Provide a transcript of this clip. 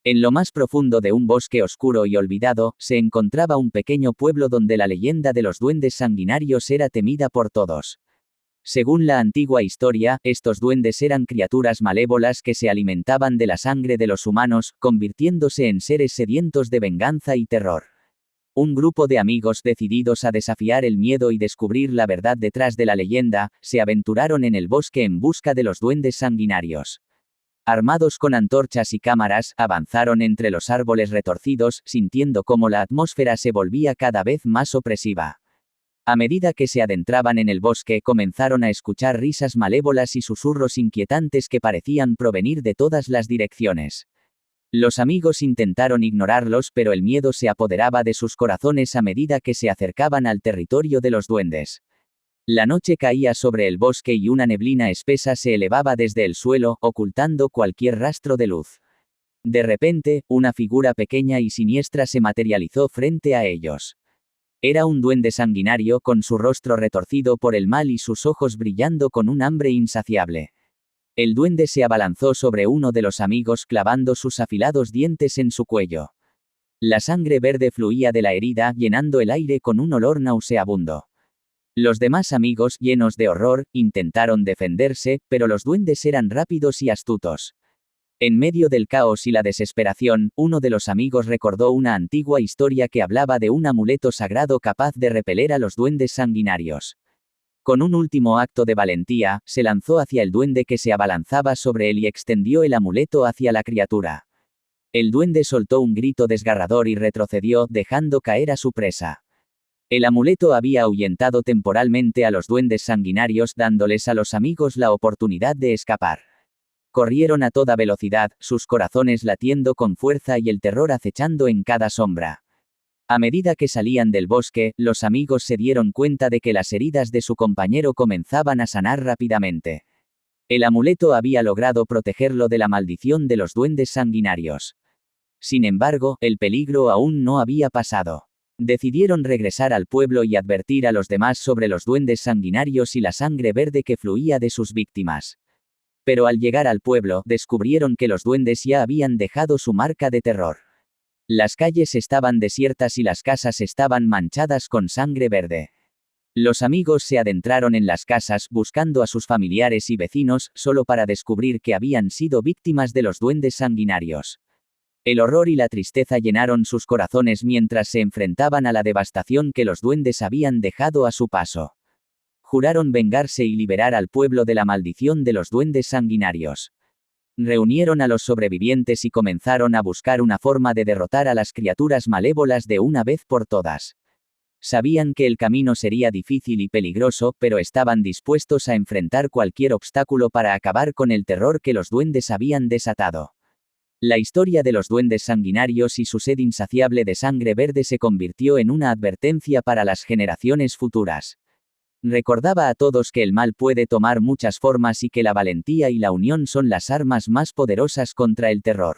En lo más profundo de un bosque oscuro y olvidado, se encontraba un pequeño pueblo donde la leyenda de los duendes sanguinarios era temida por todos. Según la antigua historia, estos duendes eran criaturas malévolas que se alimentaban de la sangre de los humanos, convirtiéndose en seres sedientos de venganza y terror. Un grupo de amigos decididos a desafiar el miedo y descubrir la verdad detrás de la leyenda, se aventuraron en el bosque en busca de los duendes sanguinarios. Armados con antorchas y cámaras, avanzaron entre los árboles retorcidos, sintiendo cómo la atmósfera se volvía cada vez más opresiva. A medida que se adentraban en el bosque, comenzaron a escuchar risas malévolas y susurros inquietantes que parecían provenir de todas las direcciones. Los amigos intentaron ignorarlos, pero el miedo se apoderaba de sus corazones a medida que se acercaban al territorio de los duendes. La noche caía sobre el bosque y una neblina espesa se elevaba desde el suelo, ocultando cualquier rastro de luz. De repente, una figura pequeña y siniestra se materializó frente a ellos. Era un duende sanguinario con su rostro retorcido por el mal y sus ojos brillando con un hambre insaciable. El duende se abalanzó sobre uno de los amigos clavando sus afilados dientes en su cuello. La sangre verde fluía de la herida, llenando el aire con un olor nauseabundo. Los demás amigos, llenos de horror, intentaron defenderse, pero los duendes eran rápidos y astutos. En medio del caos y la desesperación, uno de los amigos recordó una antigua historia que hablaba de un amuleto sagrado capaz de repeler a los duendes sanguinarios. Con un último acto de valentía, se lanzó hacia el duende que se abalanzaba sobre él y extendió el amuleto hacia la criatura. El duende soltó un grito desgarrador y retrocedió, dejando caer a su presa. El amuleto había ahuyentado temporalmente a los duendes sanguinarios, dándoles a los amigos la oportunidad de escapar. Corrieron a toda velocidad, sus corazones latiendo con fuerza y el terror acechando en cada sombra. A medida que salían del bosque, los amigos se dieron cuenta de que las heridas de su compañero comenzaban a sanar rápidamente. El amuleto había logrado protegerlo de la maldición de los duendes sanguinarios. Sin embargo, el peligro aún no había pasado. Decidieron regresar al pueblo y advertir a los demás sobre los duendes sanguinarios y la sangre verde que fluía de sus víctimas. Pero al llegar al pueblo, descubrieron que los duendes ya habían dejado su marca de terror. Las calles estaban desiertas y las casas estaban manchadas con sangre verde. Los amigos se adentraron en las casas buscando a sus familiares y vecinos, solo para descubrir que habían sido víctimas de los duendes sanguinarios. El horror y la tristeza llenaron sus corazones mientras se enfrentaban a la devastación que los duendes habían dejado a su paso. Juraron vengarse y liberar al pueblo de la maldición de los duendes sanguinarios. Reunieron a los sobrevivientes y comenzaron a buscar una forma de derrotar a las criaturas malévolas de una vez por todas. Sabían que el camino sería difícil y peligroso, pero estaban dispuestos a enfrentar cualquier obstáculo para acabar con el terror que los duendes habían desatado. La historia de los duendes sanguinarios y su sed insaciable de sangre verde se convirtió en una advertencia para las generaciones futuras. Recordaba a todos que el mal puede tomar muchas formas y que la valentía y la unión son las armas más poderosas contra el terror.